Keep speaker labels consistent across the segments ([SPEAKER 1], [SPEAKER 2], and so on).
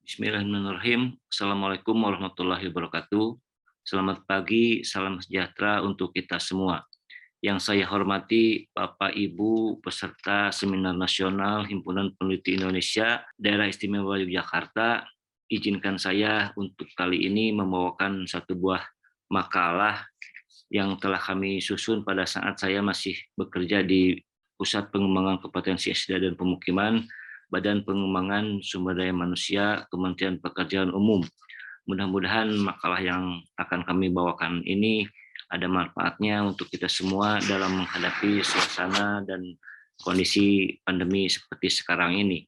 [SPEAKER 1] Bismillahirrahmanirrahim. Assalamualaikum warahmatullahi wabarakatuh. Selamat pagi, salam sejahtera untuk kita semua. Yang saya hormati Bapak Ibu peserta Seminar Nasional Himpunan Peneliti Indonesia Daerah Istimewa Yogyakarta, izinkan saya untuk kali ini membawakan satu buah makalah yang telah kami susun pada saat saya masih bekerja di Pusat Pengembangan Kompetensi SDA dan Pemukiman, Badan Pengembangan Sumber Daya Manusia, Kementerian Pekerjaan Umum. Mudah-mudahan makalah yang akan kami bawakan ini ada manfaatnya untuk kita semua dalam menghadapi suasana dan kondisi pandemi seperti sekarang ini.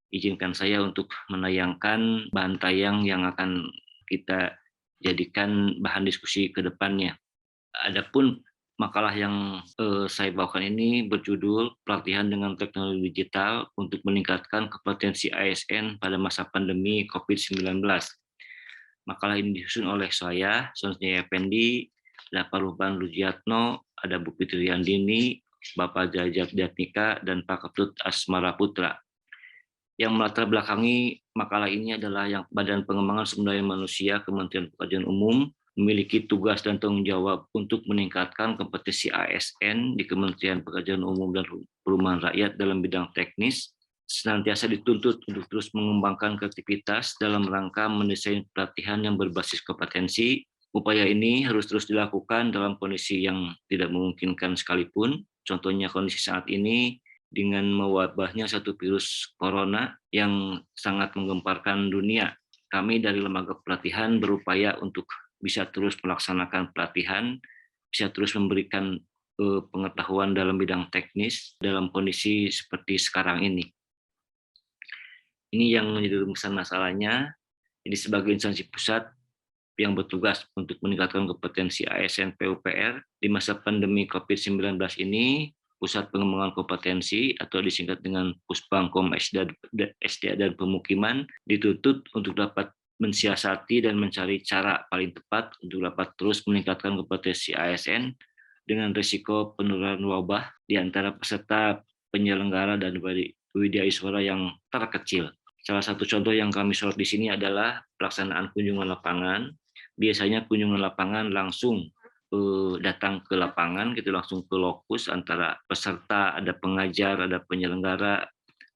[SPEAKER 1] Izinkan saya untuk menayangkan bahan tayang yang akan kita jadikan bahan diskusi ke depannya. Adapun makalah yang saya bawakan ini berjudul Pelatihan dengan Teknologi Digital untuk Meningkatkan Kompetensi ASN pada Masa Pandemi COVID-19. Makalah ini disusun oleh saya, Sonsnya Effendi, ada Pak Ruban Rujiatno, ada Bu Fitri Yandini, Bapak Jajat Jatnika, dan Pak Ketut Asmara Putra. Yang melatar belakangi makalah ini adalah yang Badan Pengembangan Sumber Daya Manusia Kementerian Pekerjaan Umum memiliki tugas dan tanggung jawab untuk meningkatkan kompetensi ASN di Kementerian Pekerjaan Umum dan Perumahan Rakyat dalam bidang teknis, senantiasa dituntut untuk terus mengembangkan kreativitas dalam rangka mendesain pelatihan yang berbasis kompetensi. Upaya ini harus terus dilakukan dalam kondisi yang tidak memungkinkan sekalipun, contohnya kondisi saat ini dengan mewabahnya satu virus corona yang sangat menggemparkan dunia. Kami dari lembaga pelatihan berupaya untuk bisa terus melaksanakan pelatihan, bisa terus memberikan pengetahuan dalam bidang teknis dalam kondisi seperti sekarang ini. Ini yang menjadi rumusan masalahnya. Jadi sebagai instansi pusat yang bertugas untuk meningkatkan kompetensi ASN PUPR di masa pandemi COVID-19 ini, Pusat Pengembangan Kompetensi atau disingkat dengan Puspangkom SDA dan Pemukiman dituntut untuk dapat mensiasati dan mencari cara paling tepat untuk dapat terus meningkatkan kompetensi ASN dengan risiko penurunan wabah di antara peserta, penyelenggara, dan widyaswara yang terkecil. Salah satu contoh yang kami sorot di sini adalah pelaksanaan kunjungan lapangan. Biasanya kunjungan lapangan langsung datang ke lapangan, gitu, langsung ke lokus antara peserta, ada pengajar, ada penyelenggara,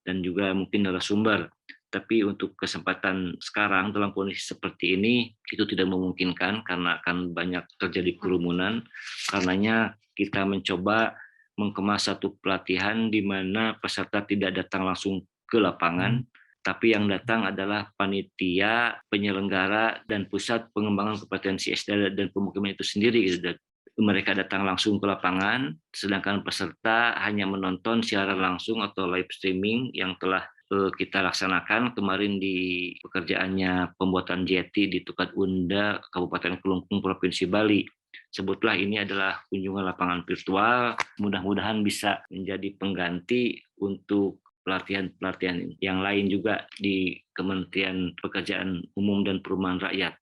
[SPEAKER 1] dan juga mungkin narasumber. Tapi untuk kesempatan sekarang dalam kondisi seperti ini itu tidak memungkinkan karena akan banyak terjadi kerumunan. Karenanya kita mencoba mengemas satu pelatihan di mana peserta tidak datang langsung ke lapangan, tapi yang datang adalah panitia, penyelenggara, dan pusat pengembangan kompetensi SDA dan pemukiman itu sendiri. Mereka datang langsung ke lapangan, sedangkan peserta hanya menonton siaran langsung atau live streaming yang telah kita laksanakan kemarin di pekerjaannya pembuatan jeti di Tukat Unda, Kabupaten Kelungkung, Provinsi Bali. Sebutlah ini adalah kunjungan lapangan virtual, mudah-mudahan bisa menjadi pengganti untuk pelatihan-pelatihan yang lain juga di Kementerian Pekerjaan Umum dan Perumahan Rakyat.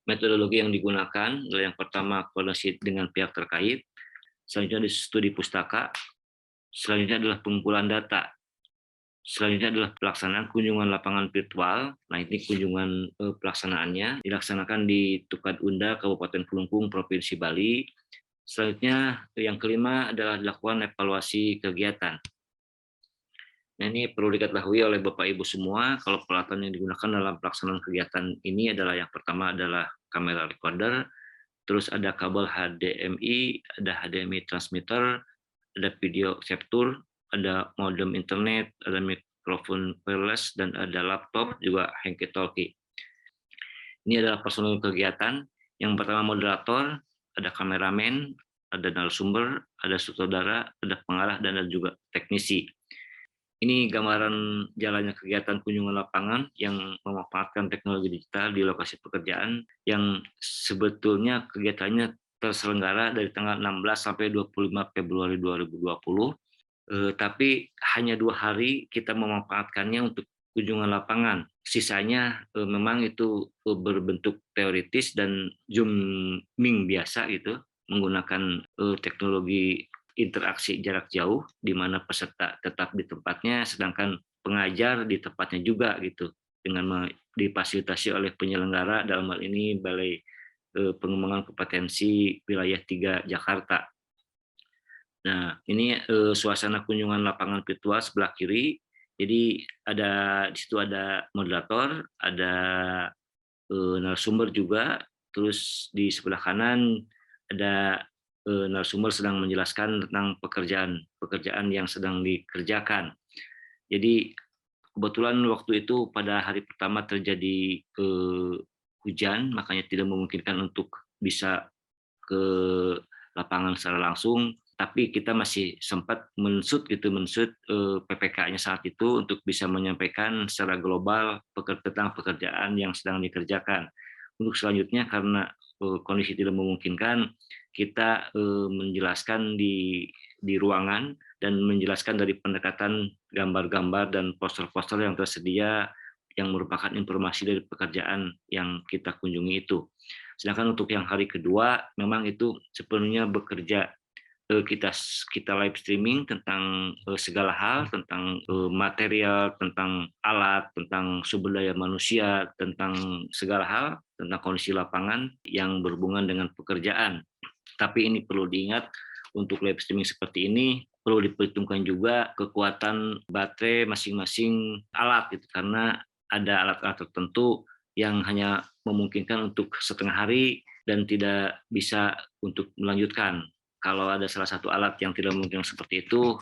[SPEAKER 1] Metodologi yang digunakan adalah yang pertama koordinasi dengan pihak terkait, selanjutnya studi pustaka, selanjutnya adalah pengumpulan data, selanjutnya adalah pelaksanaan kunjungan lapangan virtual. Nah, ini kunjungan pelaksanaannya dilaksanakan di Tukat Unda, Kabupaten Kelungkung, Provinsi Bali. Selanjutnya yang kelima adalah dilakukan evaluasi kegiatan. Nah, ini perlu diketahui oleh Bapak Ibu semua, kalau peralatan yang digunakan dalam pelaksanaan kegiatan ini adalah yang pertama adalah kamera recorder, terus ada kabel HDMI, ada HDMI transmitter, ada video capture, ada modem internet, ada mikrofon wireless, dan ada laptop, juga hanky-talkie. Ini adalah personil kegiatan. Yang pertama moderator, ada kameramen, ada narasumber, ada sutradara, ada pengarah, dan ada juga teknisi. Ini gambaran jalannya kegiatan kunjungan lapangan yang memanfaatkan teknologi digital di lokasi pekerjaan yang sebetulnya kegiatannya terselenggara dari tanggal 16 sampai 25 Februari 2020. Tapi hanya 2 hari kita memanfaatkannya untuk kunjungan lapangan. Sisanya memang itu berbentuk teoritis dan zooming biasa gitu, menggunakan teknologi interaksi jarak jauh, di mana peserta tetap di tempatnya, sedangkan pengajar di tempatnya juga gitu. dengan difasilitasi oleh penyelenggara, dalam hal ini Balai Pengembangan Kompetensi Wilayah 3 Jakarta. Nah, ini suasana kunjungan lapangan virtual sebelah kiri. Jadi di situ ada moderator, ada narasumber juga, terus di sebelah kanan ada narasumber sedang menjelaskan tentang pekerjaan yang sedang dikerjakan. Jadi kebetulan waktu itu pada hari pertama terjadi hujan, makanya tidak memungkinkan untuk bisa ke lapangan secara langsung, tapi kita masih sempat mensut PPK-nya saat itu untuk bisa menyampaikan secara global tentang pekerjaan yang sedang dikerjakan. Untuk selanjutnya karena kondisi tidak memungkinkan, kita menjelaskan di ruangan dan menjelaskan dari pendekatan gambar-gambar dan poster-poster yang tersedia yang merupakan informasi dari pekerjaan yang kita kunjungi itu. Sedangkan untuk yang hari kedua, memang itu sepenuhnya bekerja kita live streaming tentang segala hal, tentang material, tentang alat, tentang sumber daya manusia, tentang segala hal, tentang kondisi lapangan yang berhubungan dengan pekerjaan. Tapi ini perlu diingat, untuk live streaming seperti ini perlu diperhitungkan juga kekuatan baterai masing-masing alat gitu, karena ada alat-alat tertentu yang hanya memungkinkan untuk setengah hari dan tidak bisa untuk melanjutkan. Kalau ada salah satu alat yang tidak memungkinkan seperti itu,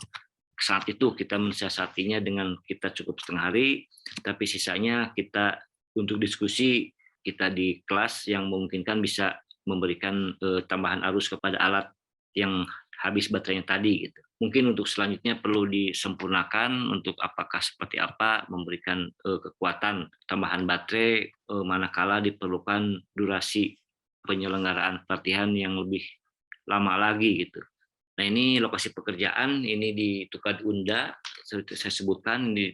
[SPEAKER 1] saat itu kita mensiasatinya dengan kita cukup setengah hari, tapi sisanya kita untuk diskusi kita di kelas yang memungkinkan bisa memberikan tambahan arus kepada alat yang habis baterainya tadi gitu. Mungkin untuk selanjutnya perlu disempurnakan untuk apakah seperti apa memberikan kekuatan tambahan baterai manakala diperlukan durasi penyelenggaraan pelatihan yang lebih lama lagi gitu. Nah, ini lokasi pekerjaan ini di Tukadunda, seperti saya sebutkan di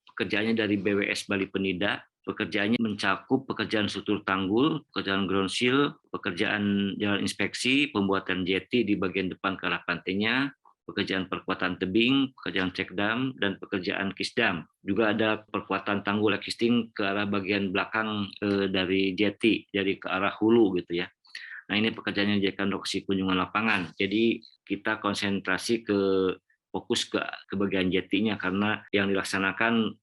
[SPEAKER 1] pekerjaannya dari BWS Bali Penida. Pekerjaannya mencakup pekerjaan struktur tanggul, pekerjaan ground seal, pekerjaan jalan inspeksi, pembuatan jeti di bagian depan ke arah pantainya, pekerjaan perkuatan tebing, pekerjaan check dam, dan pekerjaan kisdam. Juga ada perkuatan tanggul existing ke arah bagian belakang dari jeti, dari ke arah hulu gitu ya. Nah, ini pekerjaan yang dijadikan lokasi kunjungan lapangan. Jadi kita konsentrasi fokus ke bagian jetinya, karena yang dilaksanakan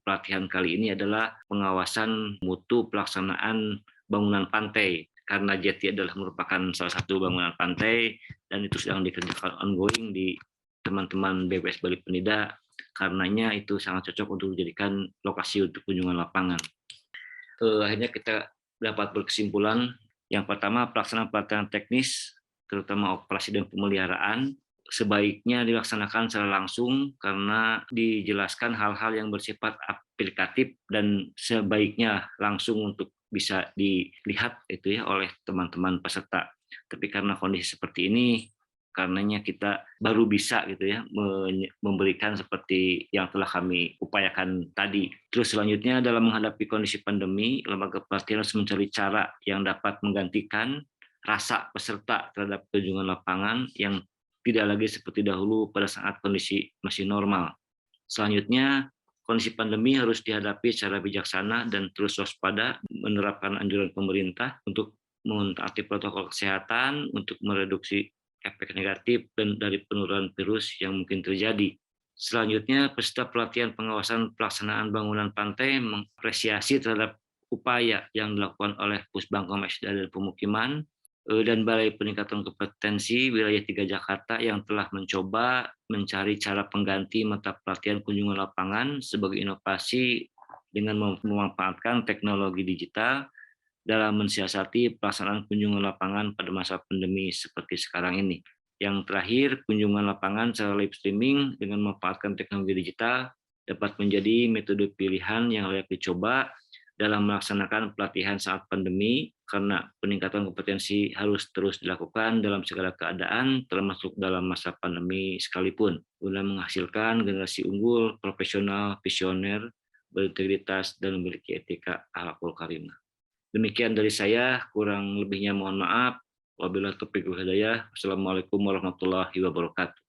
[SPEAKER 1] pelatihan kali ini adalah pengawasan mutu pelaksanaan bangunan pantai, karena jeti adalah merupakan salah satu bangunan pantai dan itu sedang dikerjakan ongoing di teman-teman BWS Bali Penida, karenanya itu sangat cocok untuk dijadikan lokasi untuk kunjungan lapangan. Akhirnya kita dapat berkesimpulan, yang pertama pelaksanaan pelatihan teknis terutama operasi dan pemeliharaan sebaiknya dilaksanakan secara langsung karena dijelaskan hal-hal yang bersifat aplikatif dan sebaiknya langsung untuk bisa dilihat itu ya oleh teman-teman peserta. Tapi karena kondisi seperti ini, karenanya kita baru bisa gitu ya memberikan seperti yang telah kami upayakan tadi. Terus selanjutnya dalam menghadapi kondisi pandemi, lembaga pelatihan harus mencari cara yang dapat menggantikan rasa peserta terhadap kunjungan lapangan yang tidak lagi seperti dahulu pada saat kondisi masih normal. Selanjutnya, kondisi pandemi harus dihadapi secara bijaksana dan terus waspada, menerapkan anjuran pemerintah untuk mentaati protokol kesehatan untuk mereduksi efek negatif dan dari penurunan virus yang mungkin terjadi. Selanjutnya, peserta pelatihan pengawasan pelaksanaan bangunan pantai mengapresiasi terhadap upaya yang dilakukan oleh Pusbangkom SDA dan Pemukiman dan Balai Peningkatan Kompetensi Wilayah 3 Jakarta yang telah mencoba mencari cara pengganti mata pelatihan kunjungan lapangan sebagai inovasi dengan memanfaatkan teknologi digital dalam mensiasati pelaksanaan kunjungan lapangan pada masa pandemi seperti sekarang ini. Yang terakhir, kunjungan lapangan secara live streaming dengan memanfaatkan teknologi digital dapat menjadi metode pilihan yang layak dicoba dalam melaksanakan pelatihan saat pandemi, karena peningkatan kompetensi harus terus dilakukan dalam segala keadaan, termasuk dalam masa pandemi sekalipun, guna menghasilkan generasi unggul, profesional, visioner, berintegritas, dan memiliki etika akhlakul karimah. Demikian dari saya, kurang lebihnya mohon maaf. Wabillahi taufiq wal hidayah. Wassalamualaikum warahmatullahi wabarakatuh.